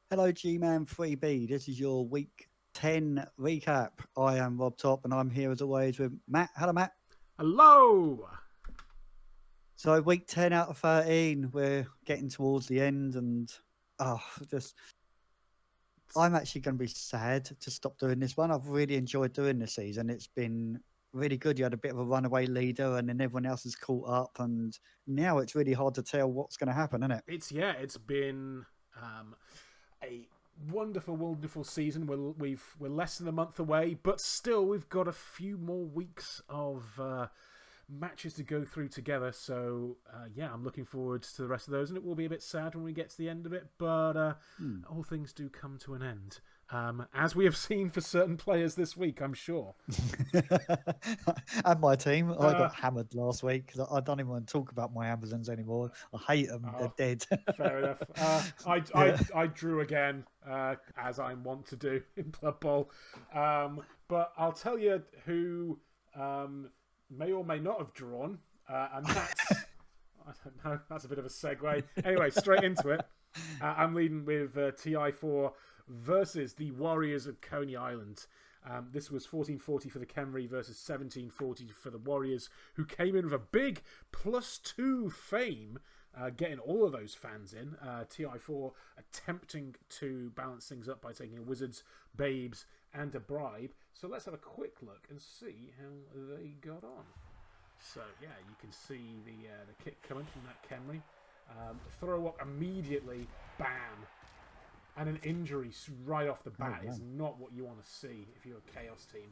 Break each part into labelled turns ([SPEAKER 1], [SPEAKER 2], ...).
[SPEAKER 1] Hello, GMAN 3B. This is your week 10 recap. I am Rob Top, and I'm here as always with Matt. Hello, Matt.
[SPEAKER 2] Hello!
[SPEAKER 1] So, week 10 out of 13, we're getting towards the end, and oh, just I'm actually going to be sad to stop doing this one. I've really enjoyed doing this season. It's been really good. You had a bit of a runaway leader, and then everyone else has caught up, and now it's really hard to tell what's going to happen, isn't it?
[SPEAKER 2] It's been a wonderful, wonderful season. We're less than a month away, but still we've got a few more weeks of matches to go through together. So yeah, I'm looking forward to the rest of those, and it will be a bit sad when we get to the end of it. But all things do come to an end, as we have seen for certain players this week. I'm sure.
[SPEAKER 1] And my team, I got hammered last week because I don't even want to talk about my Amazons anymore. I hate them; they're dead.
[SPEAKER 2] Fair enough.
[SPEAKER 1] Yeah.
[SPEAKER 2] I drew again, as I want to do in Blood Bowl. But I'll tell you who may or may not have drawn, and that's I don't know. That's a bit of a segue. Anyway, straight into it. I'm leading with TI4 versus the Warriors of Coney Island. This was 1440 for the Khemri versus 1740 for the Warriors, who came in with a big +2 fame, getting all of those fans in. TI4 attempting to balance things up by taking a Wizards, Babes, and a Bribe. So let's have a quick look and see how they got on. So yeah, you can see the kick coming from that Khemri. Throw up immediately, bam. And an injury right off the bat is not what you want to see if you're a Chaos team.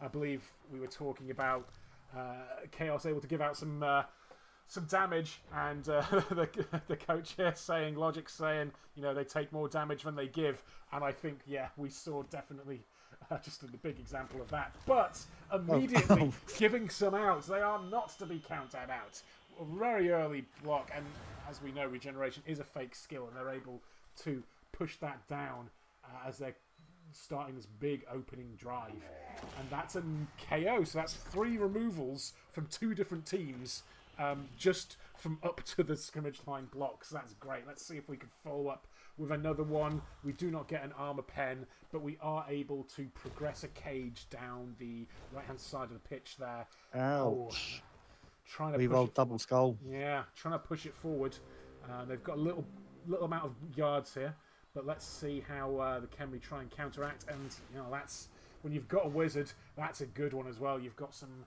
[SPEAKER 2] I believe we were talking about Chaos able to give out some damage, and the coach here saying, Logic saying, they take more damage than they give. And I think, yeah, we saw definitely just a big example of that. But immediately giving some outs, they are not to be counted out. A very early block, and as we know, regeneration is a fake skill, and they're able to push that down as they're starting this big opening drive. And that's a KO, so that's 3 removals from 2 different teams, just from up to the scrimmage line blocks. That's great. Let's see if we can follow up with another one. We do not get an armor pen, but we are able to progress a cage down the right hand side of the pitch there.
[SPEAKER 1] Ouch.
[SPEAKER 2] Trying to
[SPEAKER 1] We
[SPEAKER 2] push
[SPEAKER 1] rolled
[SPEAKER 2] it
[SPEAKER 1] double skull.
[SPEAKER 2] Yeah, trying to push it forward. They've got a little amount of yards here, but let's see how the Khemri try and counteract. And that's when you've got a wizard, that's a good one as well. You've got some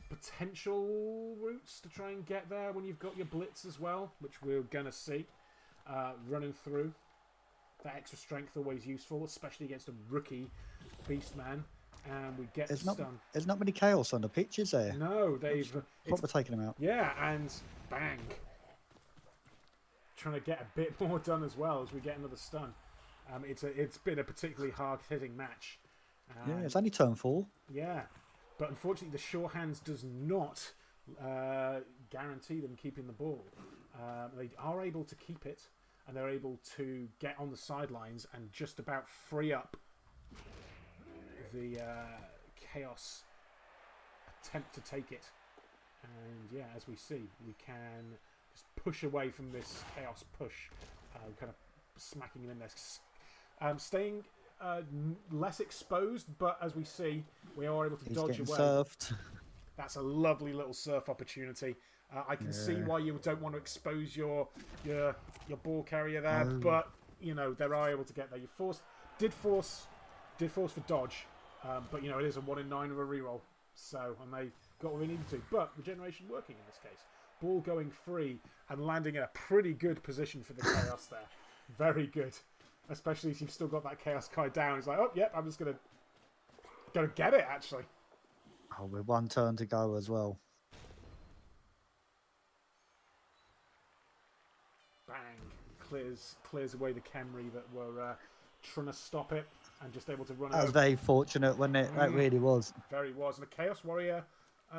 [SPEAKER 2] potential routes to try and get there when you've got your blitz as well, which we're gonna see running through. That extra strength always useful, especially against a rookie beastman. And we get stunned.
[SPEAKER 1] There's not many chaos on the pitch, is there?
[SPEAKER 2] No, they've
[SPEAKER 1] proper taking them out.
[SPEAKER 2] Yeah, and bang. Trying to get a bit more done as well as we get another stun. It's been a particularly hard-hitting match.
[SPEAKER 1] Yeah, it's only turn 4.
[SPEAKER 2] Yeah, but unfortunately the sure hands does not guarantee them keeping the ball. They are able to keep it, and they're able to get on the sidelines and just about free up the Chaos attempt to take it. And yeah, as we see, we can just push away from this Chaos push, kind of smacking him in there, staying less exposed, but as we see, we are able to dodge away.
[SPEAKER 1] Surfed.
[SPEAKER 2] That's a lovely little surf opportunity. I can see why you don't want to expose your ball carrier there, but they are able to get there. You did force for dodge, but it is a 1 in 9 of a reroll. So, and they got what they needed to. But regeneration working in this case. Ball going free and landing in a pretty good position for the Chaos there. Very good. Especially if you've still got that Chaos guy down. It's like, oh, yep, I'm just going to get it, actually.
[SPEAKER 1] Oh, with 1 turn to go as well.
[SPEAKER 2] Bang. Clears away the Khemri that were trying to stop it. And just able to run
[SPEAKER 1] That was very fortunate, wasn't it? That really was.
[SPEAKER 2] Very was. And a Chaos Warrior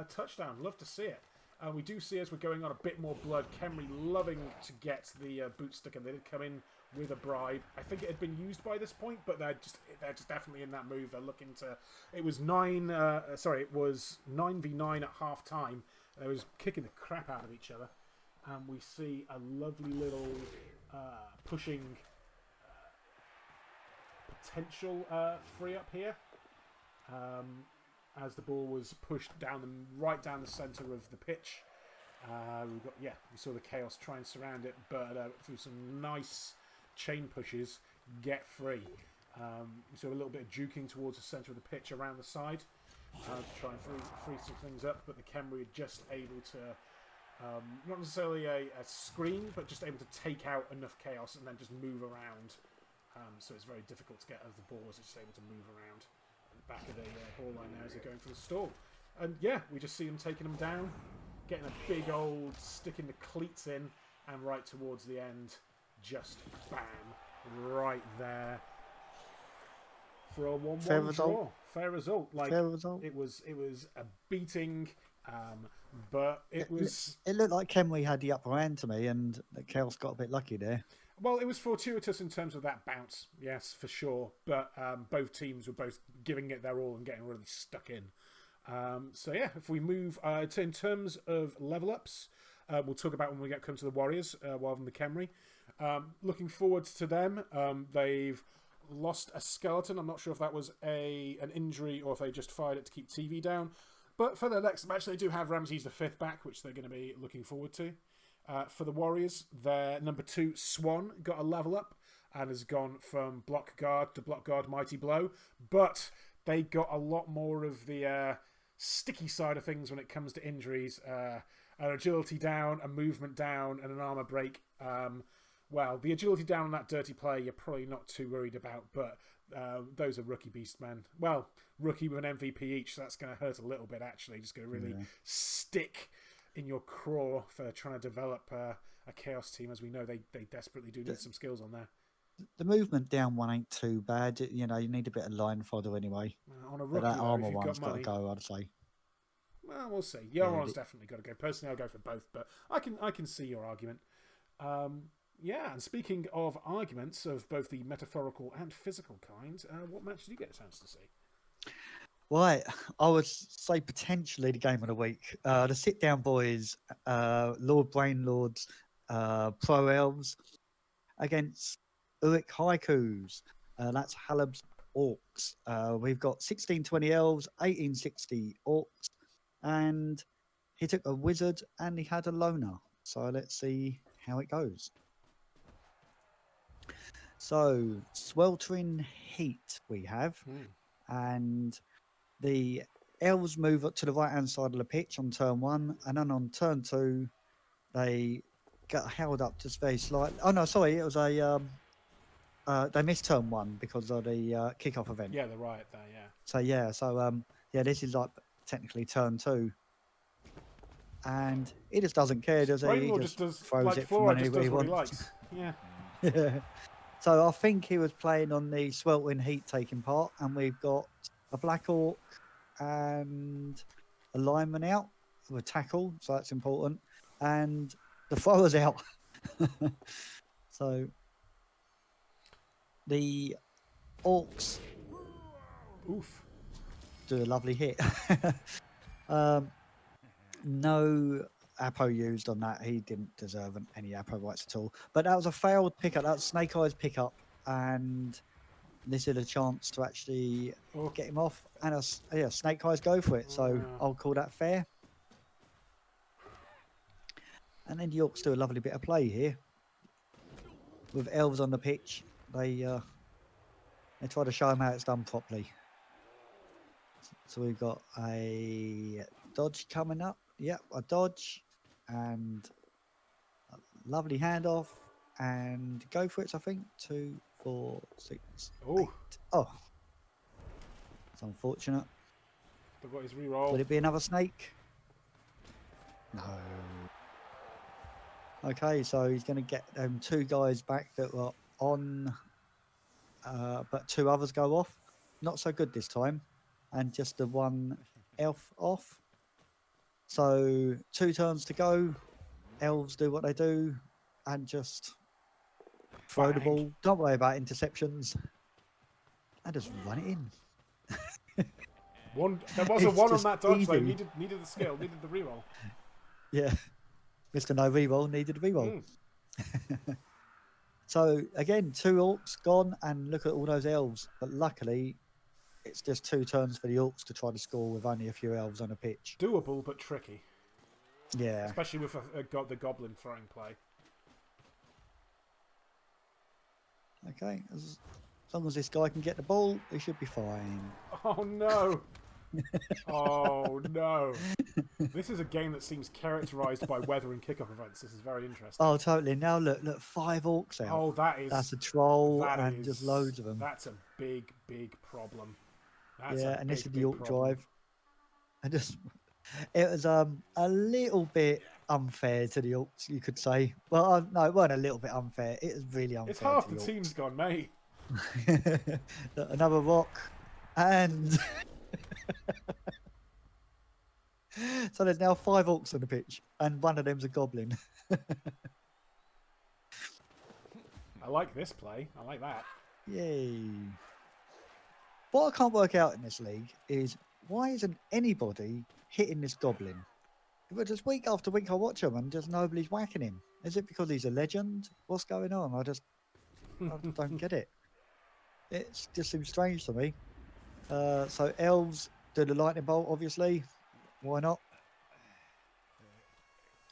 [SPEAKER 2] touchdown. Love to see it. We do see as we're going on a bit more blood, Khemri loving to get the boot sticker. They did come in with a bribe. I think it had been used by this point, but they're just definitely in that move. They're looking to. It was 9v9 at half time. They was kicking the crap out of each other. And we see a lovely little pushing potential free up here. As the ball was pushed right down the centre of the pitch. We saw the Chaos try and surround it, but through some nice chain pushes, get free. We saw a little bit of juking towards the centre of the pitch around the side to try and free some things up, but the Khemri are just able to, not necessarily a screen, but just able to take out enough Chaos and then just move around. So it's very difficult to get over the ball as it's able to move around at the back of the ball line now as they're going for the stall. And yeah, we just see them taking them down, getting a big old sticking the cleats in, and right towards the end, just bam, right there for a 1-1 draw. Fair result.
[SPEAKER 1] Fair result.
[SPEAKER 2] It was a beating, but it was.
[SPEAKER 1] It looked like Khemri had the upper hand to me, and Chaos got a bit lucky there.
[SPEAKER 2] Well, it was fortuitous in terms of that bounce, yes, for sure. But both teams were both giving it their all and getting really stuck in. So yeah, if we move in terms of level ups, we'll talk about when we come to the Warriors rather than the Khemri. Looking forward to them. They've lost a skeleton. I'm not sure if that was an injury or if they just fired it to keep TV down. But for their next match, they do have Ramses V back, which they're going to be looking forward to. For the Warriors, their number 2, Swan, got a level up and has gone from block guard to block guard mighty blow. But they got a lot more of the sticky side of things when it comes to injuries. An agility down, a movement down, and an armor break. Well, the agility down on that dirty play, you're probably not too worried about, but those are rookie beast men. Well, rookie with an MVP each, so that's going to hurt a little bit, actually. Just going to really stick in your craw for trying to develop a Chaos team. As we know, they desperately do need some skills on there.
[SPEAKER 1] The movement down one ain't too bad. You know, you need a bit of line fodder anyway.
[SPEAKER 2] On a rookie,
[SPEAKER 1] but that
[SPEAKER 2] though,
[SPEAKER 1] armor
[SPEAKER 2] if you've
[SPEAKER 1] one's
[SPEAKER 2] got money,
[SPEAKER 1] got to go, I'd say.
[SPEAKER 2] Well, we'll see. The armor one's definitely got to go. Personally, I'll go for both, but I can see your argument. Yeah, and speaking of arguments of both the metaphorical and physical kind, what match did you get a chance to see?
[SPEAKER 1] Right, I would say potentially the game of the week. The sit-down boys, Lord Brainlords, Pro Elves, against Uruk Haikus. That's Halab's Orcs. We've got 1620 Elves, 1860 Orcs, and he took a Wizard and he had a Loner. So let's see how it goes. So, sweltering heat we have, and the Elves move up to the right-hand side of the pitch on turn 1, and then on turn 2, they get held up just very slightly. Oh no, sorry, it was a they missed turn 1 because of the kick-off event.
[SPEAKER 2] Yeah, they're right there.
[SPEAKER 1] Yeah. So this is like technically turn 2, and he just doesn't care, does he? He just throws
[SPEAKER 2] like
[SPEAKER 1] it from anywhere he
[SPEAKER 2] what he
[SPEAKER 1] wants.
[SPEAKER 2] likes. Yeah.
[SPEAKER 1] Yeah. So I think he was playing on the sweltering heat taking part, and we've got a Black Orc and a lineman out with a tackle, so that's important, and the thrower's out. So the Orcs do a lovely hit. No Apo used on that. He didn't deserve any Apo rights at all. But that was a failed pickup. That was Snake Eyes pickup, and this is a chance to actually get him off. And Snake Eyes go for it. So I'll call that fair. And then the Orcs do a lovely bit of play here with Elves on the pitch. They try to show them how it's done properly. So we've got a dodge coming up. Yep, a dodge and a lovely handoff and go for it. I think 2, 4, 6. 8. Oh, it's unfortunate.
[SPEAKER 2] They've got his reroll.
[SPEAKER 1] Would it be another snake? No. Okay, so he's going to get 2 guys back that were on, but 2 others go off. Not so good this time, and just the 1 elf off. So 2 turns to go. Elves do what they do and just throw the ball. Don't worry about interceptions. And just run it in.
[SPEAKER 2] There was a 1 on that dodge, though.
[SPEAKER 1] Easy.
[SPEAKER 2] Needed the skill, needed the reroll.
[SPEAKER 1] Yeah. Mr. No reroll needed a reroll. So again, 2 orcs gone, and look at all those elves. But luckily, it's just 2 turns for the orcs to try to score with only a few elves on a pitch.
[SPEAKER 2] Doable, but tricky.
[SPEAKER 1] Yeah.
[SPEAKER 2] Especially with the goblin throwing play.
[SPEAKER 1] Okay. As long as this guy can get the ball, he should be fine.
[SPEAKER 2] Oh, no. Oh, no. This is a game that seems characterized by weather and kickoff events. This is very interesting.
[SPEAKER 1] Oh, totally. Now look, 5 orcs out.
[SPEAKER 2] Oh,
[SPEAKER 1] That's a troll
[SPEAKER 2] that
[SPEAKER 1] and
[SPEAKER 2] is,
[SPEAKER 1] just loads of them.
[SPEAKER 2] That's a big, big problem. That's
[SPEAKER 1] Yeah,
[SPEAKER 2] a
[SPEAKER 1] and
[SPEAKER 2] big,
[SPEAKER 1] this is the
[SPEAKER 2] big
[SPEAKER 1] orc
[SPEAKER 2] problem.
[SPEAKER 1] drive. And just it was a little bit unfair to the orcs, you could say. Well, no, it wasn't a little bit unfair. It was really unfair.
[SPEAKER 2] It's half
[SPEAKER 1] to
[SPEAKER 2] the
[SPEAKER 1] the
[SPEAKER 2] team's gone, mate.
[SPEAKER 1] Another rock, and so there's now 5 orcs on the pitch, and one of them's a goblin.
[SPEAKER 2] I like this play. I like that.
[SPEAKER 1] Yay! What I can't work out in this league is why isn't anybody hitting this goblin? But just week after week I watch him and just nobody's whacking him. Is it because he's a legend? What's going on? I don't get it. It just seems strange to me. So elves do the lightning bolt, obviously. Why not?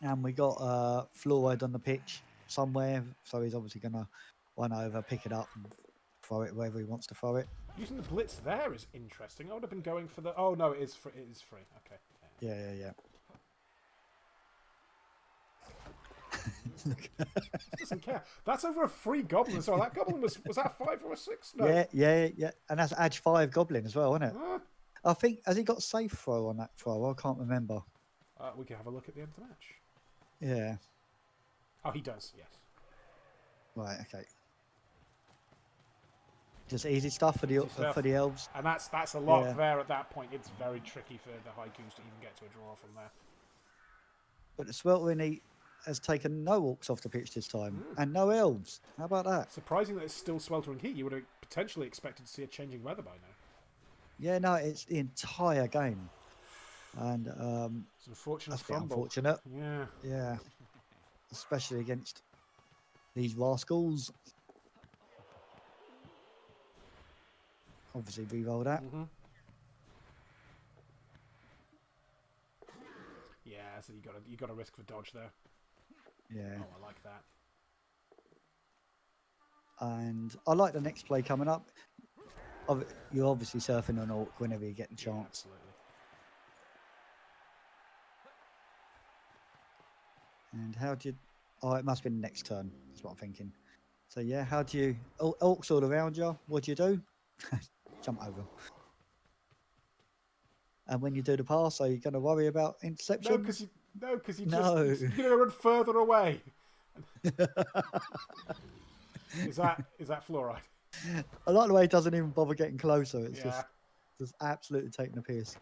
[SPEAKER 1] And we got Floyd on the pitch somewhere, so he's obviously gonna run over, pick it up, and throw it wherever he wants to throw it.
[SPEAKER 2] Using the blitz there is interesting. I would have been going for the... Oh, no, it is free. It is free. Okay.
[SPEAKER 1] Yeah.
[SPEAKER 2] Doesn't care. That's over a free goblin. So that goblin was that a 5 or a 6? No.
[SPEAKER 1] Yeah. And that's Edge 5 Goblin as well, isn't it?
[SPEAKER 2] Huh?
[SPEAKER 1] I think, has he got safe throw on that throw? I can't remember.
[SPEAKER 2] We can have a look at the end of the match.
[SPEAKER 1] Yeah.
[SPEAKER 2] Oh, he does, yes.
[SPEAKER 1] Right, okay. Just easy stuff for the elves.
[SPEAKER 2] And that's a lot there at that point. It's very tricky for the Haikus to even get to a draw from there.
[SPEAKER 1] But the Sweltering Heat has taken no orcs off the pitch this time, and no elves. How about that?
[SPEAKER 2] Surprising that it's still sweltering heat. You would have potentially expected to see a changing weather by now.
[SPEAKER 1] Yeah, no, it's the entire game. And
[SPEAKER 2] it's unfortunate.
[SPEAKER 1] That's a bit unfortunate. Yeah. Especially against these rascals. Obviously, re-roll that.
[SPEAKER 2] Yeah, so you got to risk for dodge there.
[SPEAKER 1] Yeah.
[SPEAKER 2] Oh, I like that.
[SPEAKER 1] And I like the next play coming up. You're obviously surfing on orc whenever you get the chance.
[SPEAKER 2] Yeah, absolutely.
[SPEAKER 1] And how do you... Oh, it must be the next turn. That's what I'm thinking. So, yeah, how do you... Orcs all around you. What do you do? Jump over. And when you do the pass, are you going to worry about interception?
[SPEAKER 2] No, because you're going to run further away. Is that fluoride?
[SPEAKER 1] I like the way he doesn't even bother getting closer. It's just absolutely taking the piss.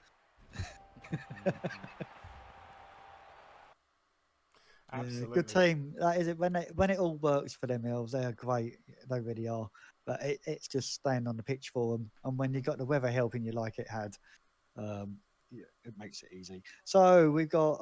[SPEAKER 2] Absolutely.
[SPEAKER 1] Good team. That is it. When it all works for them elves, they are great. They really are. But it's just staying on the pitch for them. And when you got the weather helping you like it had, it makes it easy. So we've got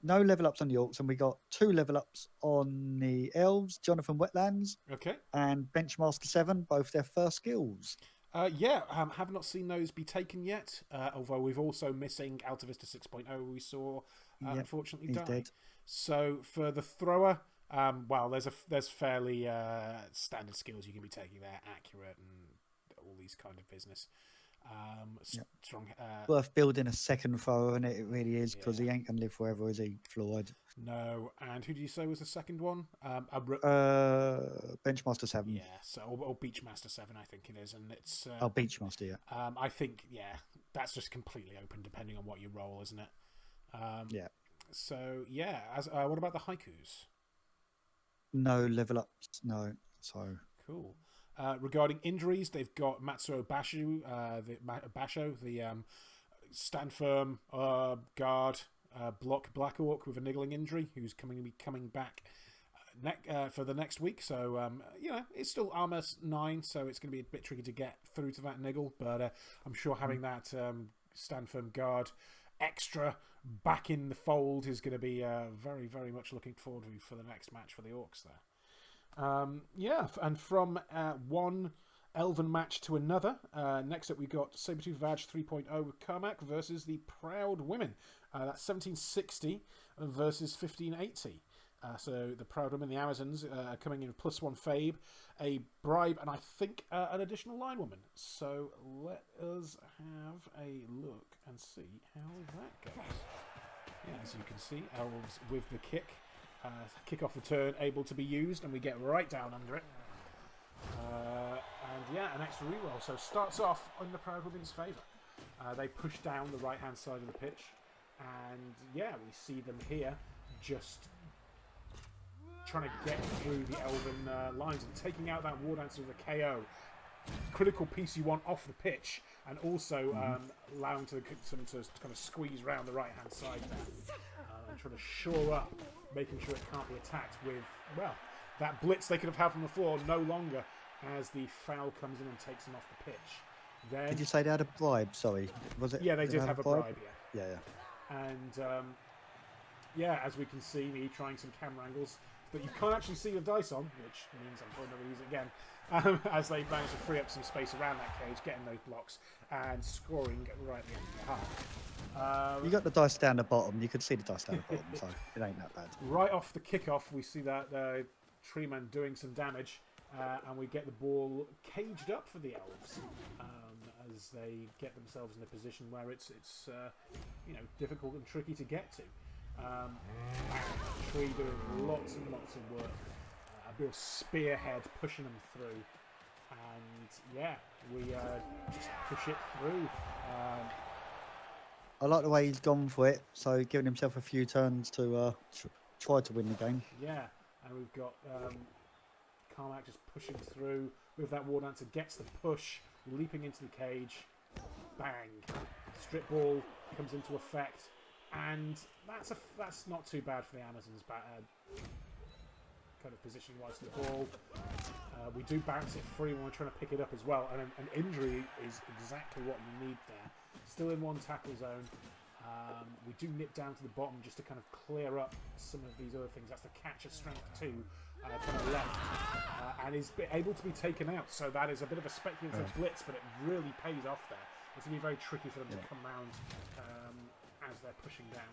[SPEAKER 1] no level ups on the orcs, and we got 2 level ups on the elves. Jonathan Wetlands,
[SPEAKER 2] okay,
[SPEAKER 1] and Benchmaster 7, both their first skills.
[SPEAKER 2] Have not seen those be taken yet. Although we've also missing Alta Vista 6.0. We saw unfortunately die.
[SPEAKER 1] Dead.
[SPEAKER 2] So for the thrower, there's fairly standard skills you can be taking there, accurate and all these kind of business. Strong.
[SPEAKER 1] Worth building a second thrower, and it really is, because he ain't gonna live forever, is he, Floyd?
[SPEAKER 2] No. And who did you say was the second one?
[SPEAKER 1] Benchmaster 7.
[SPEAKER 2] Yeah. So or Beachmaster 7, I think it is, and it's.
[SPEAKER 1] Beachmaster, yeah.
[SPEAKER 2] I think that's just completely open depending on what you roll, isn't it?
[SPEAKER 1] Yeah.
[SPEAKER 2] So what about the Haikus?
[SPEAKER 1] No level ups, no. So
[SPEAKER 2] cool. Regarding injuries, they've got Matsuo Basho, the stand firm guard, block Black Orc with a niggling injury, who's coming back for the next week. So it's still armor 9, so it's going to be a bit tricky to get through to that niggle. But I'm sure having that stand firm guard extra back in the fold is going to be very, very much looking forward to for the next match for the Orcs there. Yeah, and from one Elven match to another, next up we got Sabretooth Vag 3.0 with Carmack versus the Proud Women. That's 1760 versus 1580. So the Proud Women, the Amazons, coming in with +1 Fabe, a bribe, and I think an additional line woman. So let us have a look and see how that goes. Yeah, as you can see, Elves with the kick off the turn, able to be used, and we get right down under it. And yeah, an extra reroll. So starts off in the Proud Women's favour. They push down the right-hand side of the pitch, and yeah, we see them here just trying to get through the Elven lines and taking out that War Dancer with a KO. Critical piece you want off the pitch, and also allowing them to kind of squeeze around the right-hand side there. And trying to shore up, making sure it can't be attacked with, well, that blitz they could have had from the floor no longer as the foul comes in and takes them off the pitch. Then,
[SPEAKER 1] did you say they had a bribe? Sorry, was it?
[SPEAKER 2] Yeah, they did have a bribe.
[SPEAKER 1] Yeah.
[SPEAKER 2] And yeah, as we can see, me trying some camera angles that you can't actually see the dice on, which means I'm probably never use it again. As they manage to free up some space around that cage, getting those blocks and scoring right at the end of the half.
[SPEAKER 1] You got the dice down the bottom. You could see the dice down the bottom, so it ain't that bad.
[SPEAKER 2] Right off the kickoff, we see that Tree Man doing some damage, and we get the ball caged up for the Elves as they get themselves in a position where it's difficult and tricky to get to. Tree doing lots and lots of work. A real spearhead pushing them through, and yeah, we just push it through.
[SPEAKER 1] I like the way he's gone for it, so giving himself a few turns to try to win the game.
[SPEAKER 2] Yeah, and we've got Carmack just pushing through with that War Dancer, gets the push, leaping into the cage, bang, strip ball comes into effect, and that's not too bad for the Amazons. Kind of position wise to the ball. We do bounce it free when we're trying to pick it up as well, and an injury is exactly what you need there. Still in one tackle zone. We do nip down to the bottom just to kind of clear up some of these other things. That's the catcher strength 2 kind of left, and is able to be taken out. So that is a bit of a speculative blitz, but it really pays off there. It's going to be very tricky for them to come round as they're pushing down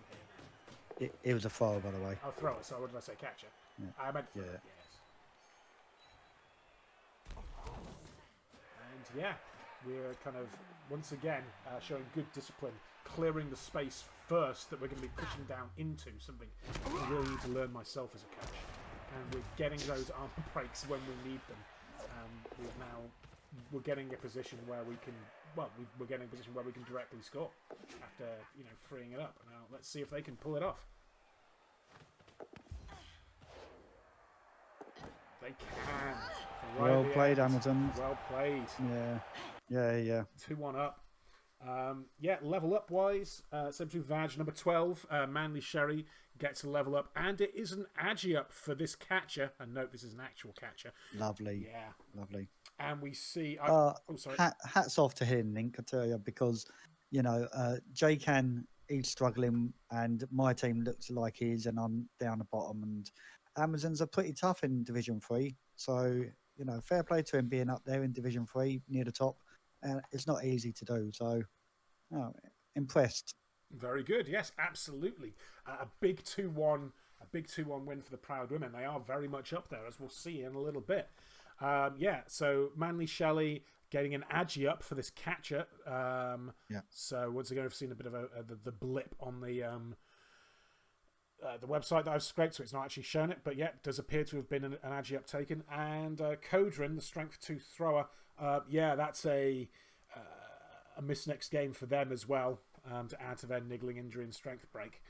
[SPEAKER 2] here.
[SPEAKER 1] It was a foul, by the way.
[SPEAKER 2] Oh, throw it. So what did I say? Catcher.
[SPEAKER 1] Yeah.
[SPEAKER 2] I meant throw it, yes. And yeah, we're kind of once again showing good discipline, clearing the space first that we're going to be pushing down into, something I really need to learn myself as a coach. And we're getting those armor breaks when we need them. We're getting a position where we can. Well, we're getting a position where we can directly score after freeing it up. Now let's see if they can pull it off. They can. Right
[SPEAKER 1] well played, Amazon.
[SPEAKER 2] Well played.
[SPEAKER 1] Yeah.
[SPEAKER 2] 2-1 up. Level up wise, Sabretooth Vag number 12, Manly Sherry gets a level up, and it is an agi up for this catcher. And note, this is an actual catcher.
[SPEAKER 1] Lovely.
[SPEAKER 2] Yeah.
[SPEAKER 1] Lovely.
[SPEAKER 2] And we see. Sorry.
[SPEAKER 1] Hats off to him, Link, I tell you, because GMAN, he's struggling, and my team looks like his, and I'm down the bottom. And Amazons are pretty tough in Division 3, so fair play to him being up there in Division 3 near the top. It's not easy to do, so impressed.
[SPEAKER 2] Very good. Yes, absolutely. A big 2-1 win for the Proud Women. They are very much up there, as we'll see in a little bit. So Manly Shelley getting an agi up for this catcher. So once again, I've seen a bit of the blip on the website that I've scraped, so it's not actually shown it, but yeah, it does appear to have been an agi up taken. And Kodrin, the strength 2 thrower, that's a miss next game for them as well, to add to their niggling injury and strength break.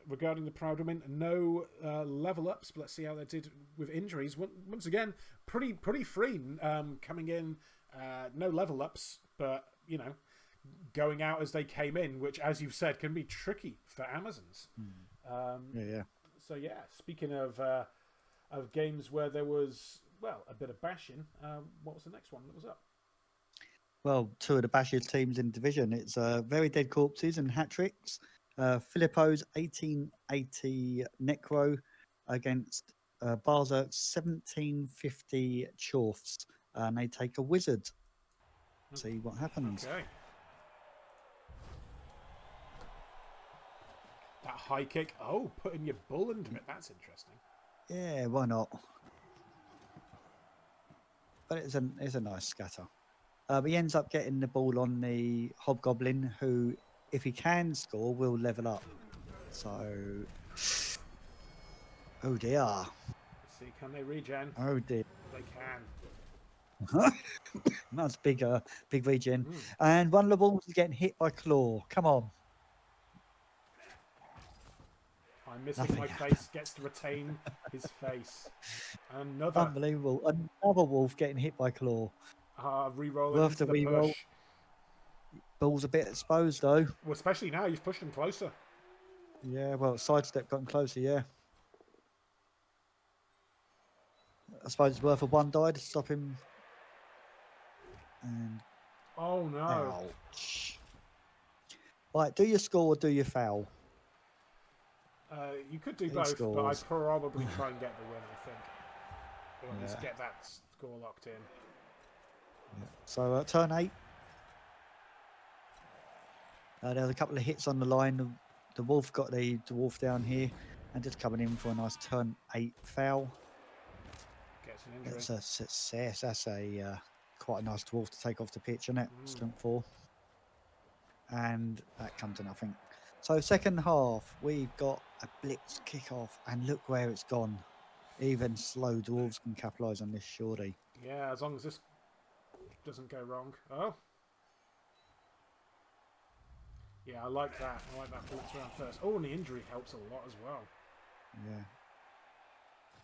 [SPEAKER 2] Regarding the Proud Women, no level ups, but let's see how they did with injuries. Once again, pretty free coming in, no level ups, but going out as they came in, which, as you've said, can be tricky for Amazons. So yeah, speaking of games where there was a bit of bashing, what was the next one that was up?
[SPEAKER 1] Well, 2 of the bashiest teams in division. It's Very Dead Corpses and Hat Tricks. Filippo's 1880 Necro against Berserk 1750 Chorfs, and they take a wizard. See what happens.
[SPEAKER 2] Okay. That high kick. Oh, putting your bull under it. That's interesting.
[SPEAKER 1] Yeah, why not? But it's a nice scatter. But he ends up getting the ball on the Hobgoblin, who, if he can score, will level up. So, oh dear,
[SPEAKER 2] Let's see, can they regen?
[SPEAKER 1] oh dear.
[SPEAKER 2] They can.
[SPEAKER 1] That's big regen. And one of the balls is getting hit by Claw. Come on.
[SPEAKER 2] I'm missing
[SPEAKER 1] Nothing
[SPEAKER 2] my
[SPEAKER 1] happened.
[SPEAKER 2] face. Gets to retain his face. Another.
[SPEAKER 1] Unbelievable. Another wolf getting hit by Claw.
[SPEAKER 2] Re-rolling
[SPEAKER 1] Worth
[SPEAKER 2] into
[SPEAKER 1] the
[SPEAKER 2] the
[SPEAKER 1] reroll.
[SPEAKER 2] push.
[SPEAKER 1] Ball's a bit exposed though.
[SPEAKER 2] Well, especially now, you've pushed him closer.
[SPEAKER 1] Yeah, well, sidestep got him closer, yeah. I suppose it's worth a one die to stop him. And
[SPEAKER 2] Oh no.
[SPEAKER 1] ouch. Right, do your score or do your foul?
[SPEAKER 2] You could do
[SPEAKER 1] He
[SPEAKER 2] both, but I'd
[SPEAKER 1] scores.
[SPEAKER 2] probably try and get the win, I think. Or at least
[SPEAKER 1] Yeah.
[SPEAKER 2] get that score locked in.
[SPEAKER 1] Yeah. So turn 8. There's a couple of hits on the line. The wolf got the dwarf down here and just coming in for a nice turn 8 foul.
[SPEAKER 2] Gets an injury.
[SPEAKER 1] That's a success. That's a quite a nice dwarf to take off the pitch, isn't it? Strength 4. And that comes to nothing. So second half, we've got a blitz kickoff, and look where it's gone. Even slow dwarves can capitalise on this, surely.
[SPEAKER 2] Yeah, as long as this doesn't go wrong. Oh. Yeah, I like that. I like that blitz around first. Oh, and the injury helps a lot as well.
[SPEAKER 1] Yeah.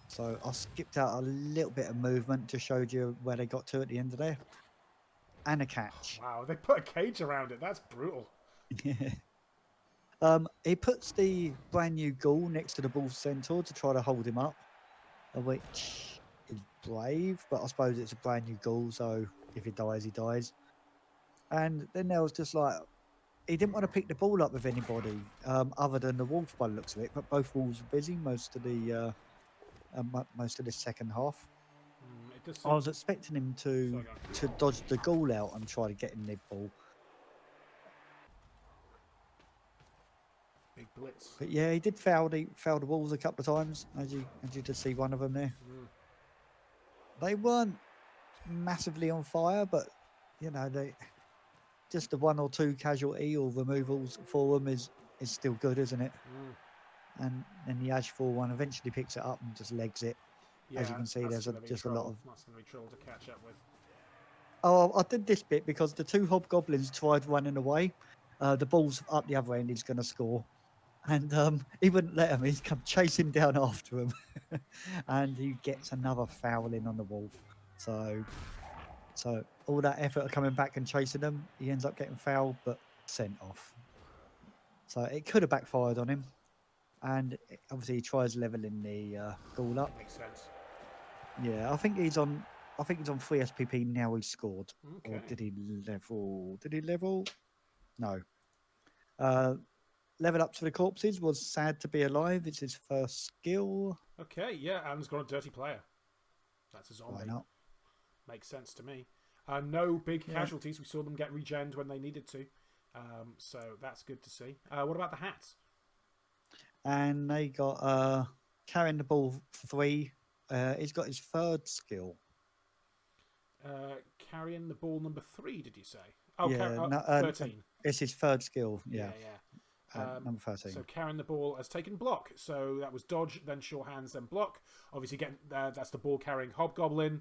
[SPEAKER 1] So I skipped out a little bit of movement, just showed you where they got to at the end of there. And a catch.
[SPEAKER 2] Wow, they put a cage around it. That's brutal.
[SPEAKER 1] He puts the brand new ghoul next to the bull centaur to try to hold him up, which is brave, but I suppose it's a brand new ghoul, so if he dies, he dies. And then there was just like, he didn't want to pick the ball up with anybody other than the wolf by the looks of it, but both wolves were busy most of the second half.
[SPEAKER 2] It does
[SPEAKER 1] I
[SPEAKER 2] seem...
[SPEAKER 1] was expecting him to dodge the ghoul out and try to get in the ball.
[SPEAKER 2] Big blitz.
[SPEAKER 1] But yeah, he did foul the wolves a couple of times, as you just see one of them there. They weren't massively on fire, but you know, they just the 1 or 2 casualty or removals for them is still good, isn't it? And then the Ash 4 one eventually picks it up and just legs it.
[SPEAKER 2] Yeah,
[SPEAKER 1] as you can see, there's just a lot of...
[SPEAKER 2] That's going to be trouble to catch up with.
[SPEAKER 1] Oh, I did this bit because the 2 hobgoblins tried running away. The ball's up the other end, he's going to score. And he wouldn't let him. He's come chasing down after him. And he gets another foul in on the wolf. So all that effort of coming back and chasing them, he ends up getting fouled, but sent off. So it could have backfired on him. And obviously he tries leveling the ghoul up.
[SPEAKER 2] Makes sense.
[SPEAKER 1] Yeah, I think he's on 3 SPP now. He's scored.
[SPEAKER 2] Okay.
[SPEAKER 1] Or did he level? Did he level? No. Level up to the corpses was sad to be alive. It's his first skill.
[SPEAKER 2] Okay, yeah, and he's got a dirty player. That's a zombie.
[SPEAKER 1] Why not?
[SPEAKER 2] Makes sense to me. No big casualties. We saw them get regened when they needed to. So that's good to see. What about the hats?
[SPEAKER 1] And they got carrying the ball 3. He's got his 3rd skill.
[SPEAKER 2] Carrying the ball number 3, did you say? Oh,
[SPEAKER 1] yeah,
[SPEAKER 2] 13.
[SPEAKER 1] It's his 3rd skill.
[SPEAKER 2] Yeah.
[SPEAKER 1] Number 13.
[SPEAKER 2] So carrying the ball has taken block. So that was dodge, then sure hands, then block. Obviously, getting that's the ball carrying hobgoblin.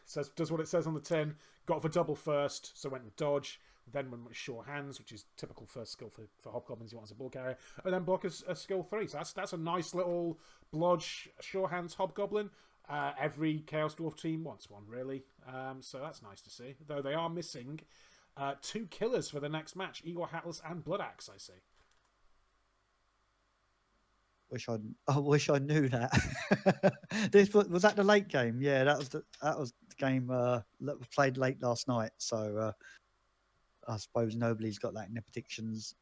[SPEAKER 2] Says does what it says on the tin. Got for double first, so went with dodge. Then went with sure hands, which is typical first skill for hobgoblins. You want as a ball carrier, and then block is a skill 3. So that's a nice little blodge sure hands hobgoblin. Every Chaos Dwarf team wants one, really. So that's nice to see. Though they are missing 2 killers for the next match: Igor Hatless and Blood Axe. I see.
[SPEAKER 1] I wish I knew that. This was that the late game. Yeah, that was the game that was played late last night. So I suppose nobody's got that in their predictions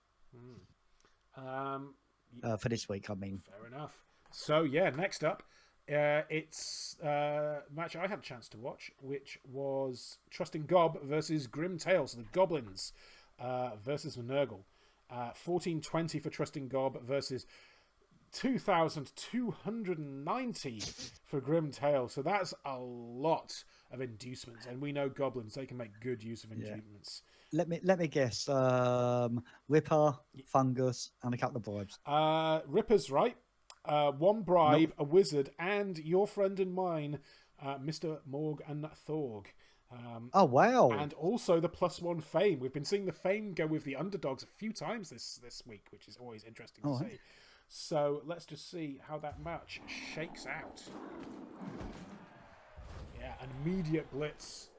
[SPEAKER 1] for this week. I mean,
[SPEAKER 2] fair enough. So yeah, next up, it's match I had a chance to watch, which was Trusting Gob versus Grim Tail. So the Goblins versus the Nurgle. 1420 for Trusting Gob versus 2,290 for Grim Tail. So that's a lot of inducements, and we know goblins, they can make good use of inducements.
[SPEAKER 1] Let me guess. Ripper, fungus, and a couple of bribes.
[SPEAKER 2] Ripper's right. One bribe, a wizard, and your friend and mine, Mr. Morg and Thorg.
[SPEAKER 1] Oh wow!
[SPEAKER 2] And also the +1 fame. We've been seeing the fame go with the underdogs a few times this week, which is always interesting to see. So let's just see how that match shakes out. Yeah, an immediate blitz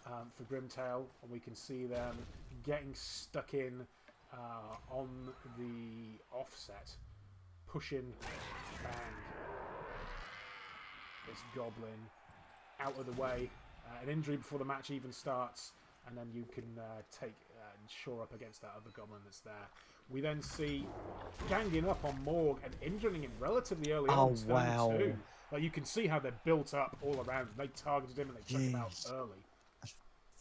[SPEAKER 2] for Grimtail, and we can see them getting stuck in on the offset, pushing, bang. This goblin out of the way. An injury before the match even starts, and then you can take and shore up against that other goblin that's there. We then see ganging up on Morg and injuring him relatively early on.
[SPEAKER 1] Wow.
[SPEAKER 2] Turn 2. Like, you can see how they're built up all around. They targeted him and they took him out early.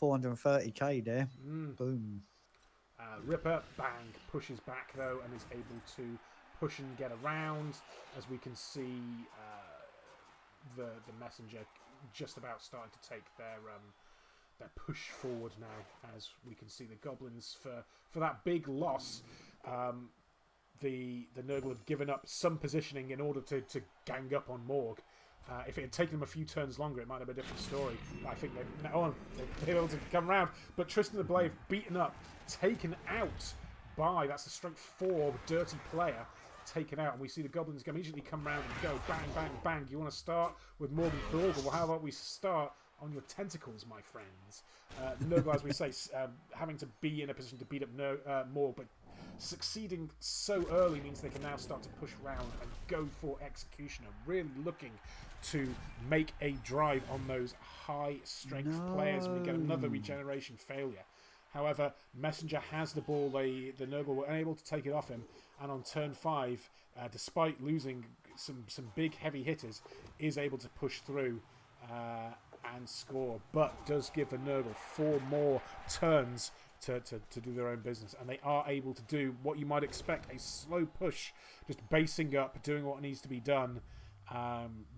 [SPEAKER 1] 430k there. Boom.
[SPEAKER 2] Ripper, bang, pushes back though and is able to push and get around. As we can see, the messenger just about starting to take their push forward now. As we can see, the goblins for that big loss. The Nurgle have given up some positioning in order to gang up on Morg. If it had taken them a few turns longer, it might have been a different story. I think they've been able to come around. But Tristan the Blade beaten up, taken out by, that's the strength 4 dirty player, taken out. And we see the goblins immediately come around and go bang, bang, bang. You want to start with Morgan Thorgal? Well, how about we start on your tentacles, my friends? Nurgle, as we say, having to be in a position to beat up Morg, but succeeding so early means they can now start to push around and go for executioner, really looking to make a drive on those high strength players, and we get another regeneration failure. However, Messenger has the ball. The Nurgle were unable to take it off him, and on turn 5, despite losing some big heavy hitters, is able to push through and score, but does give the Nurgle 4 more turns to do their own business, and they are able to do what you might expect, a slow push, just basing up, doing what needs to be done,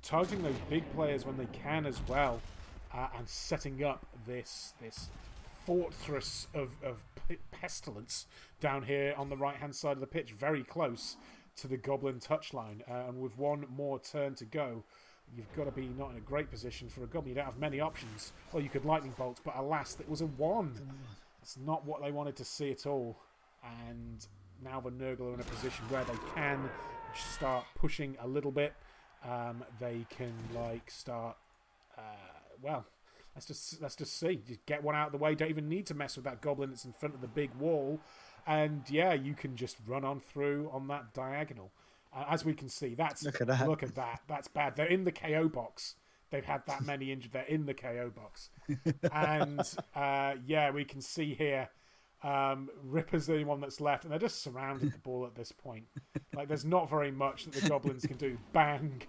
[SPEAKER 2] targeting those big players when they can as well, and setting up this fortress of pestilence down here on the right hand side of the pitch, very close to the goblin touchline, and with 1 more turn to go, you've got to be not in a great position for a goblin. You don't have many options. Well, you could lightning bolt, but alas, it was a 1. It's not what they wanted to see at all. And now the Nurgle are in a position where they can start pushing a little bit. They can start. Well, let's just see. Just get one out of the way. Don't even need to mess with that goblin that's in front of the big wall. And yeah, you can just run on through on that diagonal. As we can see, look at that. That's bad. They're in the KO box. They've had that many injured. They're in the KO box. And yeah, we can see here, Ripper's the only one that's left, and they're just surrounding the ball at this point. Like, there's not very much that the goblins can do. Bang.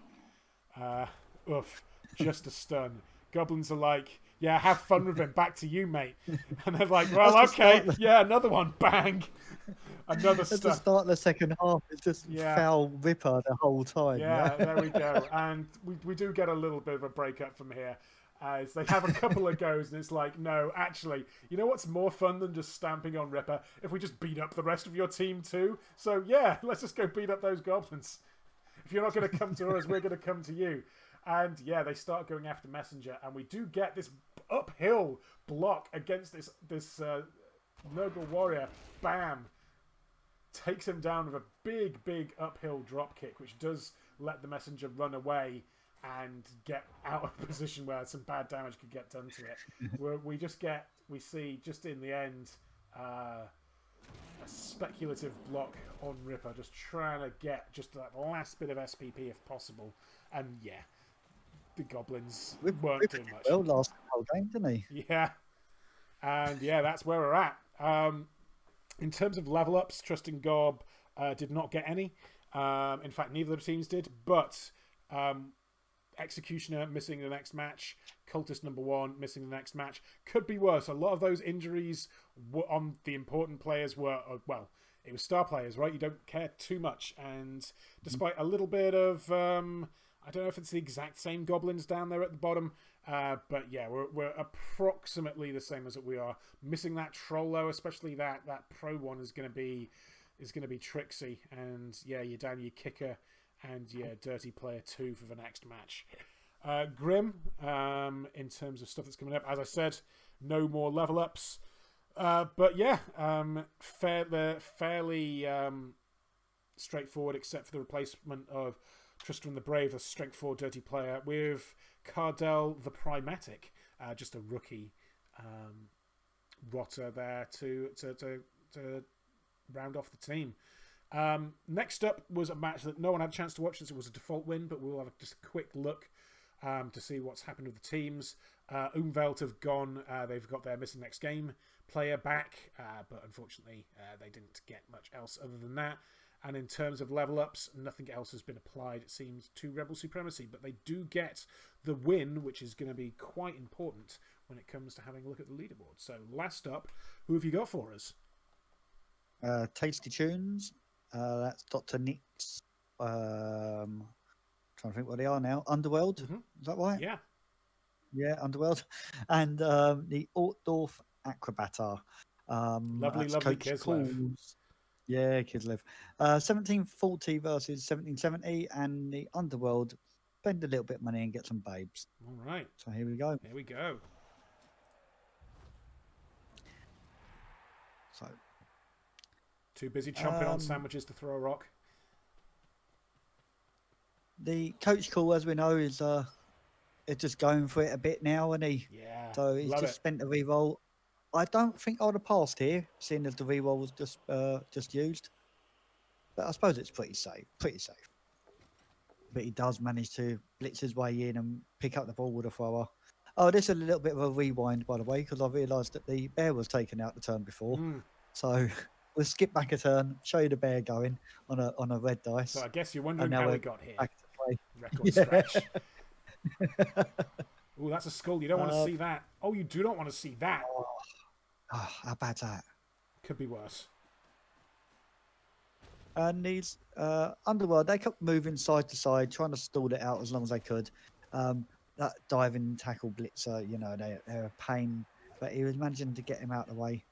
[SPEAKER 2] Oof. Just a stun. Goblins are like, yeah, have fun with him. Back to you, mate. And they're like, well, okay. Yeah, another one. Bang. Another stun. At
[SPEAKER 1] the start of the second half, it's just foul Ripper the whole time.
[SPEAKER 2] Yeah, there we go. And we do get a little bit of a breakup from here, as they have a couple of goes, and it's like, no, actually, you know what's more fun than just stamping on Ripper? If we just beat up the rest of your team too. So yeah, let's just go beat up those goblins. If you're not going to come to us, we're going to come to you. And yeah, they start going after Messenger, and we do get this uphill block against this Nurgle warrior. Bam! Takes him down with a big uphill drop kick, which does let the Messenger run away and get out of a position where some bad damage could get done to it. We see just in the end a speculative block on Ripper, just trying to get just that last bit of SPP if possible. And yeah, the goblins weren't doing much.
[SPEAKER 1] Well, last whole game, didn't he?
[SPEAKER 2] Yeah, and yeah, that's where we're at. In terms of level ups, Trusting Gob did not get any. In fact, neither of the teams did, but Executioner missing the next match, Cultist number 1 missing the next match. Could be worse. A lot of those injuries on the important players were, well, it was star players, right? You don't care too much. And despite a little bit of, I don't know if it's the exact same goblins down there at the bottom, but yeah, we're approximately the same as we are. Missing that troll though, especially that pro one is going to be tricksy. And yeah, you're down your kicker and yeah, dirty player 2 for the next match. Grim, in terms of stuff that's coming up, as I said, no more level ups. But yeah, fairly straightforward, except for the replacement of Tristram the Brave, a strength 4 dirty player, with Cardell the Primatic, just a rookie rotter there to round off the team. Next up was a match that no one had a chance to watch since it was a default win, but we'll have just a quick look to see what's happened with the teams. Umvelt have gone. They've got their missing next game player back, but unfortunately they didn't get much else other than that. And in terms of level ups, nothing else has been applied, it seems, to Rebel Supremacy, but they do get the win, which is going to be quite important when it comes to having a look at the leaderboard. So last up, who have you got for us?
[SPEAKER 1] Tasty Tunes. That's Dr. Nick's. Trying to think what they are now. Underworld.
[SPEAKER 2] Mm-hmm.
[SPEAKER 1] Is that right?
[SPEAKER 2] Yeah.
[SPEAKER 1] Yeah, Underworld. And the Ortdorf Acrobata.
[SPEAKER 2] Lovely Kislev.
[SPEAKER 1] Yeah, Kislev. 1740 versus 1770, and the Underworld spend a little bit of money and get some babes.
[SPEAKER 2] All right.
[SPEAKER 1] So here we go.
[SPEAKER 2] Here we go.
[SPEAKER 1] So
[SPEAKER 2] too busy chomping on sandwiches to throw a rock.
[SPEAKER 1] The coach call, as we know, is just going for it a bit now, isn't he?
[SPEAKER 2] Yeah.
[SPEAKER 1] So he's just spent a reroll. I don't think I would have passed here, seeing as the reroll was just used. But I suppose it's pretty safe. But he does manage to blitz his way in and pick up the ball with a thrower. Oh, this is a little bit of a rewind, by the way, because I realised that the bear was taken out the turn before. So we'll skip back a turn, show you the bear going on a red dice.
[SPEAKER 2] So I guess you're wondering how we got here.
[SPEAKER 1] Back to play.
[SPEAKER 2] Record scratch. Oh, that's a skull. You don't want to see that. Oh, you do not want to see that.
[SPEAKER 1] Oh, how bad's that?
[SPEAKER 2] Could be worse.
[SPEAKER 1] And these Underworld, they kept moving side to side, trying to stall it out as long as they could. That diving tackle blitzer, you know, they're a pain, but he was managing to get him out of the way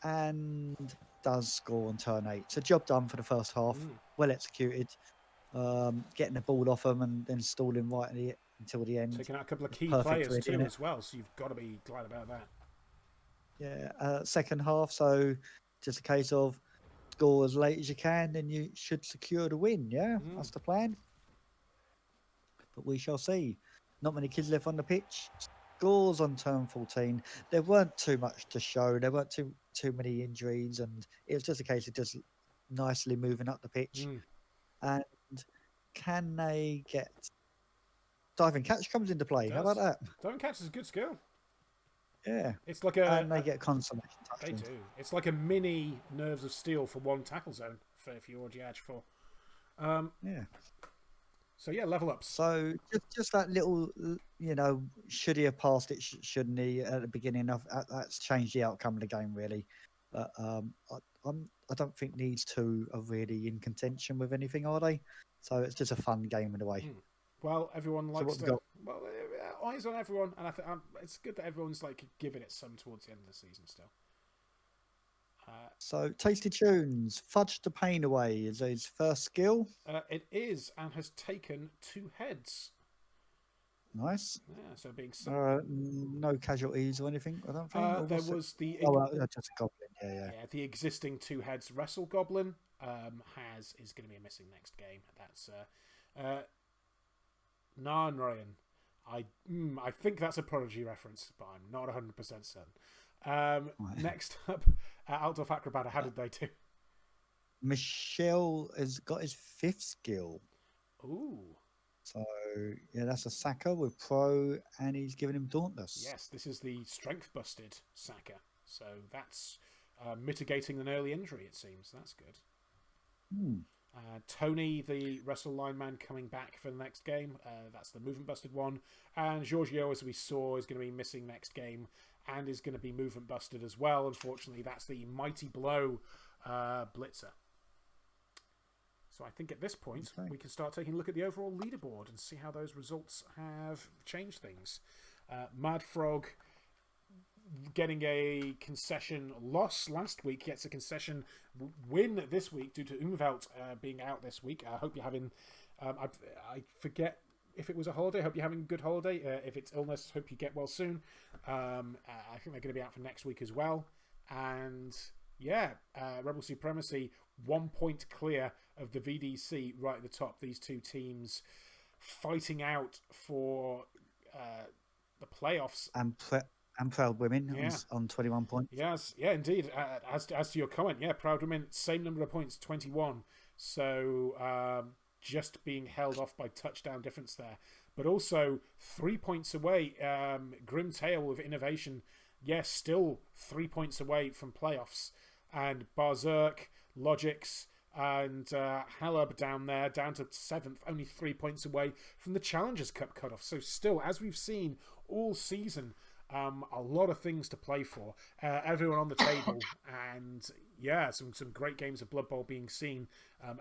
[SPEAKER 1] and does score on turn 8. So job done for the first half, well executed, getting the ball off him and then stalling right until the end.
[SPEAKER 2] Taking out a couple of key players too as well, so you've got to be glad about that.
[SPEAKER 1] Yeah, second half, so just a case of score as late as you can, then you should secure the win. Yeah, that's the plan. But we shall see. Not many kids left on the pitch. Scores on turn 14. There weren't too much to show. There weren't too many injuries, and it was just a case of just nicely moving up the pitch. And can they get diving catch comes into play? How about that?
[SPEAKER 2] Diving catch is a good skill.
[SPEAKER 1] Yeah,
[SPEAKER 2] it's like
[SPEAKER 1] and they get consolation touch.
[SPEAKER 2] They do. It's like a mini Nerves of Steel for one tackle zone if you're Edge 4.
[SPEAKER 1] Yeah.
[SPEAKER 2] So yeah, level ups.
[SPEAKER 1] So just that little, you know, should he have passed it? Shouldn't he at the beginning? That's changed the outcome of the game really. But I don't think these two are really in contention with anything, are they? So it's just a fun game in a way.
[SPEAKER 2] Well, everyone likes to. Well, eyes on everyone, and I think it's good that everyone's like giving it some towards the end of the season still.
[SPEAKER 1] So Tasty Tunes, Fudge the Pain Away is his first skill.
[SPEAKER 2] It is, and has taken 2 heads.
[SPEAKER 1] Nice.
[SPEAKER 2] Yeah, so being
[SPEAKER 1] no casualties or anything. I don't think
[SPEAKER 2] there was the
[SPEAKER 1] just a goblin. Yeah.
[SPEAKER 2] The existing 2 heads Wrestle Goblin is going to be missing next game. That's Narnryan. I think that's a Prodigy reference, but I'm not 100% certain. Next up, Altdorf Acrobata. How did they do?
[SPEAKER 1] Michelle has got his 5th skill.
[SPEAKER 2] Ooh.
[SPEAKER 1] So, yeah, that's a Saka with Pro, and he's giving him Dauntless.
[SPEAKER 2] Yes, this is the Strength Busted Saka. So that's mitigating an early injury, it seems. That's good. Tony, the Wrestle Line Man, coming back for the next game. That's the movement busted one. And Giorgio, as we saw, is going to be missing next game and is going to be movement busted as well. Unfortunately, that's the Mighty Blow Blitzer. So I think at this point, we can start taking a look at the overall leaderboard and see how those results have changed things. Mad Frog getting a concession loss last week, gets a concession win this week due to Umvelt being out this week. I hope you're having... I forget if it was a holiday. I hope you're having a good holiday. If it's illness, hope you get well soon. I think they're going to be out for next week as well. And yeah, Rebel Supremacy, 1 point clear of the VDC right at the top. These two teams fighting out for the playoffs.
[SPEAKER 1] And Proud Women on 21 points.
[SPEAKER 2] Yes, yeah, indeed. As to your comment, yeah, Proud Women, same number of points, 21. So just being held off by touchdown difference there. But also 3 points away, Grim Tail with Innovation. Yes, still 3 points away from playoffs. And Barzerk, Logix, and Halub down there, down to 7th, only 3 points away from the Challengers Cup cutoff. So still, as we've seen all season, a lot of things to play for. Everyone on the table, and yeah, some great games of Blood Bowl being seen.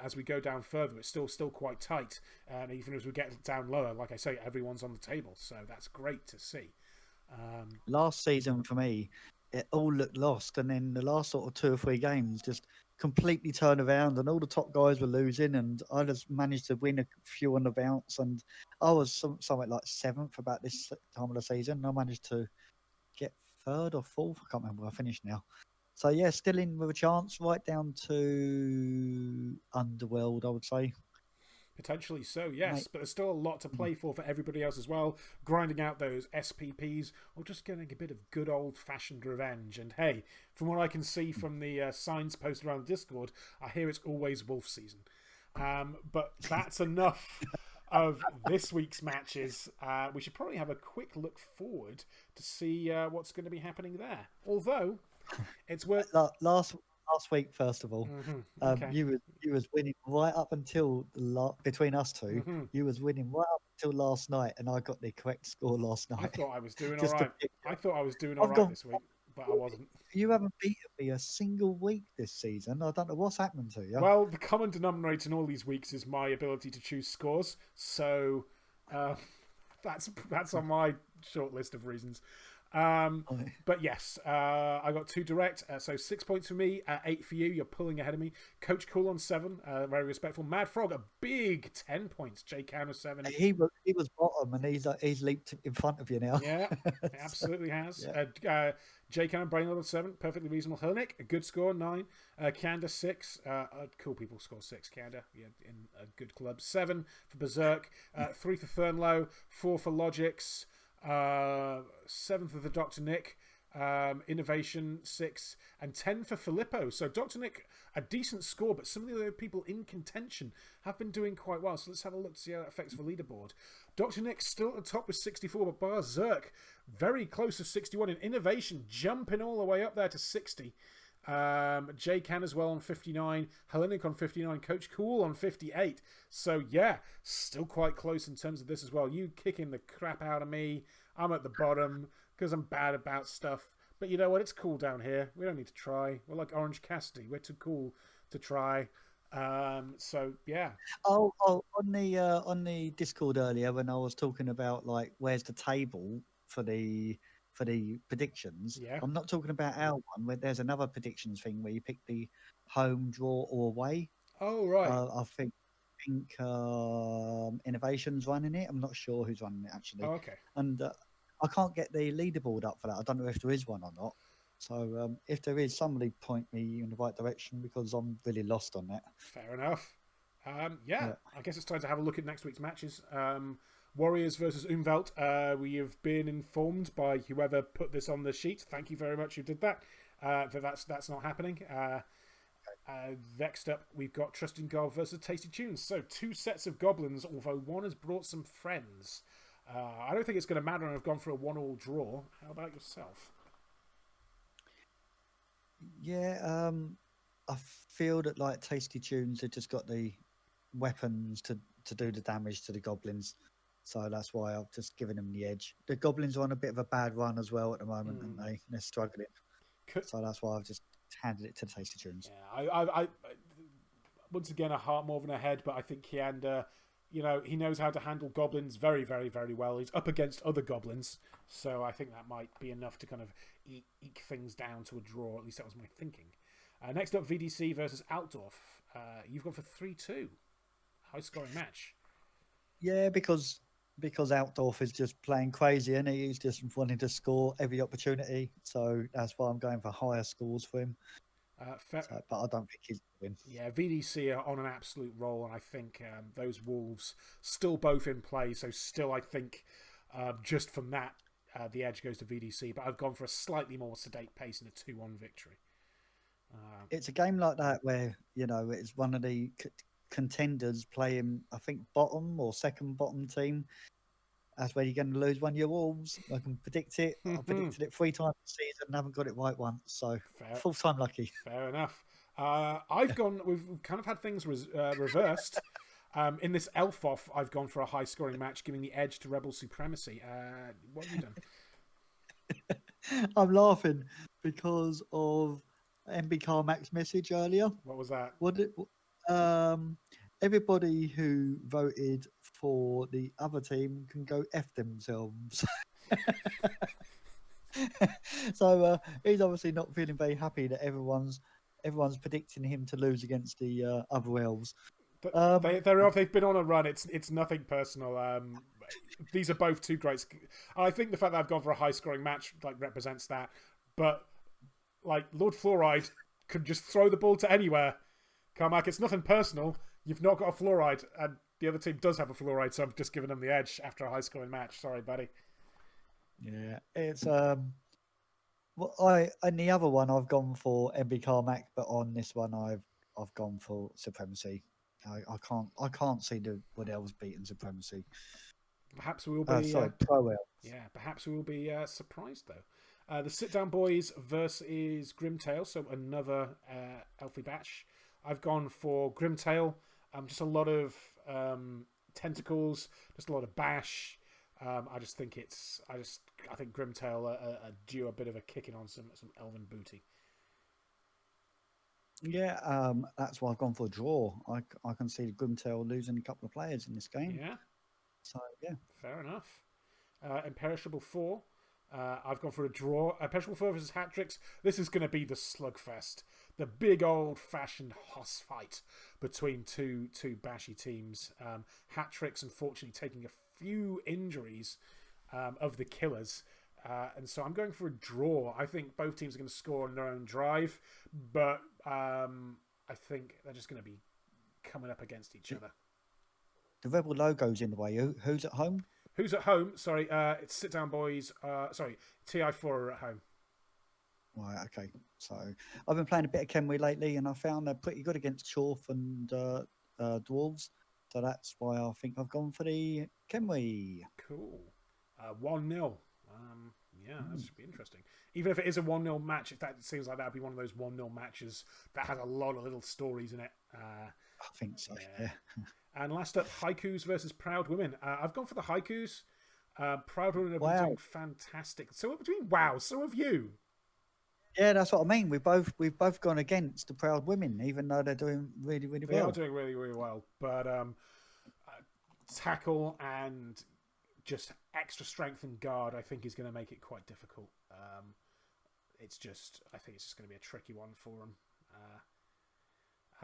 [SPEAKER 2] As we go down further, it's still quite tight, and even as we get down lower, like I say, everyone's on the table, so that's great to see.
[SPEAKER 1] Last season for me, it all looked lost, and then the last sort of 2 or 3 games just completely turned around, and all the top guys were losing, and I just managed to win a few on the bounce, and I was somewhere like 7th about this time of the season, and I managed to get 3rd or 4th. I can't remember where I finished now. So yeah, still in with a chance, right down to Underworld, I would say.
[SPEAKER 2] Potentially so, yes, but there's still a lot to play for everybody else as well. Grinding out those SPPs or just getting a bit of good old-fashioned revenge. And hey, from what I can see from the signs posted around the Discord, I hear it's always wolf season. But that's enough of this week's matches. We should probably have a quick look forward to see what's going to be happening there. Although, it's worth...
[SPEAKER 1] Last week, first of all,
[SPEAKER 2] okay.
[SPEAKER 1] you was winning right up until between us two. You was winning right up until last night, and I got the correct score last night.
[SPEAKER 2] I thought I was doing all right. I thought I was doing all right this week, but I wasn't.
[SPEAKER 1] You haven't beaten me a single week this season. I don't know what's happened to you.
[SPEAKER 2] Well, the common denominator in all these weeks is my ability to choose scores, so that's on my short list of reasons. But yes, I got 2 direct, so 6 points for me, 8 for you. You're pulling ahead of me. Coach Cool on 7, very respectful. Mad Frog, a big 10 points. J Can was 7.
[SPEAKER 1] He was bottom, and he's leaped in front of you now.
[SPEAKER 2] Yeah, he absolutely has. Yeah. J Can Brainlord on 7, perfectly reasonable. Helnick, a good score, 9. Kanda 6, cool people score 6. Kanda, yeah, in a good club. 7 for Berserk, 3 for Fernlow, 4 for Logix. 7th for the Dr. Nick, Innovation 6, and 10 for Filippo. So Dr. Nick, a decent score, but some of the other people in contention have been doing quite well. So let's have a look to see how that affects the leaderboard. Dr. Nick still at the top with 64, but Barzerk very close to 61, and Innovation jumping all the way up there to 60. J Can as well on 59, Hellenic on 59, Coach Cool on 58. So yeah, still quite close in terms of this as well. You kicking the crap out of me. I'm at the bottom because I'm bad about stuff. But you know what? It's cool down here. We don't need to try. We're like Orange Cassidy. We're too cool to try. So yeah.
[SPEAKER 1] Oh, on the Discord earlier when I was talking about like where's the table for the predictions.
[SPEAKER 2] Yeah.
[SPEAKER 1] I'm not talking about our one. Where there's another predictions thing where you pick the home, draw, or away.
[SPEAKER 2] Oh right.
[SPEAKER 1] I think Innovation's running it. I'm not sure who's running it actually.
[SPEAKER 2] Oh, okay.
[SPEAKER 1] And I can't get the leaderboard up for that. I don't know if there is one or not. So if there is, somebody point me in the right direction because I'm really lost on that.
[SPEAKER 2] Fair enough. Yeah, I guess it's time to have a look at next week's matches. Warriors versus Umvelt. We have been informed by whoever put this on the sheet. Thank you very much who did that. That's not happening. Next up, we've got Trusting God versus Tasty Tunes. So 2 sets of goblins, although one has brought some friends. I don't think it's going to matter, and I've gone for a 1-1 draw. How about yourself?
[SPEAKER 1] Yeah, I feel that like Tasty Tunes have just got the weapons to do the damage to the goblins. So that's why I've just given them the edge. The goblins are on a bit of a bad run as well at the moment, and they're struggling. So that's why I've just handed it to the Tasty Tunes.
[SPEAKER 2] Yeah, I once again a heart more than a head, but I think Kiander, he knows how to handle goblins very, very, very well. He's up against other goblins, so I think that might be enough to kind of eke things down to a draw. At least that was my thinking. Next up, VDC versus Altdorf. You've gone for 3-2. High scoring match.
[SPEAKER 1] Yeah, because Altdorf is just playing crazy and he's just wanting to score every opportunity. So that's why I'm going for higher scores for him. But I don't think he's going to win.
[SPEAKER 2] Yeah, VDC are on an absolute roll, and I think those Wolves still both in play. So still, I think just from that, the edge goes to VDC. But I've gone for a slightly more sedate pace in a 2-1 victory.
[SPEAKER 1] It's a game like that where, it's one of the contenders playing, I think, bottom or second bottom team. That's where you're going to lose one of your Wolves. I can predict it. I predicted it 3 times this season and haven't got it right once. So full time lucky.
[SPEAKER 2] Fair enough. We've kind of had things reversed. In this Elf-Off, I've gone for a high scoring match, giving the edge to Rebel Supremacy. What have you
[SPEAKER 1] done? I'm laughing because of MB Carmack's message earlier.
[SPEAKER 2] What was that?
[SPEAKER 1] Everybody who voted for the other team can go F themselves. So he's obviously not feeling very happy that everyone's predicting him to lose against the other elves.
[SPEAKER 2] They've been on a run. It's nothing personal. These are both two greats. I think the fact that I've gone for a high scoring match represents that. But Lord Fluoride could just throw the ball to anywhere. Carmack, it's nothing personal. You've not got a fluoride, and the other team does have a fluoride, so I'm just giving them the edge after a high-scoring match. Sorry, buddy.
[SPEAKER 1] Yeah, it's in the other one I've gone for MB Carmack, but on this one I've gone for Supremacy. I can't see what else beating Supremacy.
[SPEAKER 2] Perhaps we will be
[SPEAKER 1] Pro Elves.
[SPEAKER 2] Yeah, perhaps we will be surprised though. The Sit Down Boys versus Grimtail, so another Elfie batch. I've gone for Grimtail. Just a lot of tentacles, just a lot of bash. I think Grimtail are due a bit of a kicking on some elven booty.
[SPEAKER 1] Yeah, that's why I've gone for a draw. I can see Grimtail losing a couple of players in this game.
[SPEAKER 2] Yeah.
[SPEAKER 1] So yeah,
[SPEAKER 2] fair enough. Imperishable 4. I've gone for a draw. Imperishable 4 versus Hatrix. This is going to be the slugfest. The big old-fashioned hoss fight between two bashy teams. Hatrix, unfortunately, taking a few injuries of the killers. And so I'm going for a draw. I think both teams are going to score on their own drive. But I think they're just going to be coming up against each other.
[SPEAKER 1] The Rebel logo's in the way. Who's at home?
[SPEAKER 2] Who's at home? Sorry, it's Sit Down Boys. TI4 are at home.
[SPEAKER 1] Right, okay. So I've been playing a bit of Kenway lately, and I found they're pretty good against Chorf and Dwarves. So that's why I think I've gone for the Kenway.
[SPEAKER 2] Cool. 1-0. Yeah, that should be interesting. Even if it is a 1-0 match, if that seems like that would be one of those 1-0 matches that has a lot of little stories in it.
[SPEAKER 1] I think so, yeah.
[SPEAKER 2] And last up, Haikus versus Proud Women. I've gone for the Haikus. Proud Women have been doing fantastic. So have you.
[SPEAKER 1] Yeah, that's what I mean. We've both gone against the Proud Women, even though they're doing really, really well.
[SPEAKER 2] They are doing really, really well. But tackle and just extra strength and guard, I think, is going to make it quite difficult. I think it's just going to be a tricky one for them.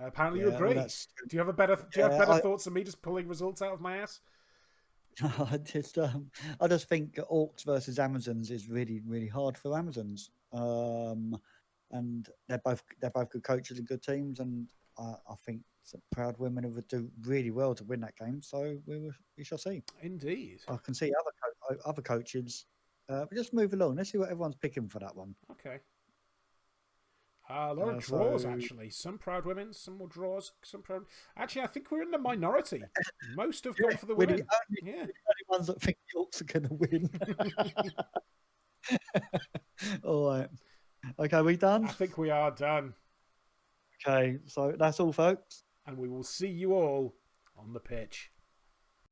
[SPEAKER 2] Apparently, you agree. Do you have better thoughts than me just pulling results out of my ass?
[SPEAKER 1] I just think Orcs versus Amazons is really, really hard for Amazons. And they're both good coaches and good teams, and I think Proud Women would do really well to win that game. So we shall see.
[SPEAKER 2] Indeed,
[SPEAKER 1] I can see other coaches. Just move along. Let's see what everyone's picking for that one.
[SPEAKER 2] Okay. A lot of draws, actually. Some Proud Women, some more draws. Actually, I think we're in the minority. Most have gone for the women.
[SPEAKER 1] The only ones that think the Orcs are going to win. All right. Okay, we done?
[SPEAKER 2] I think we are done.
[SPEAKER 1] Okay, so that's all, folks.
[SPEAKER 2] And we will see you all on the pitch.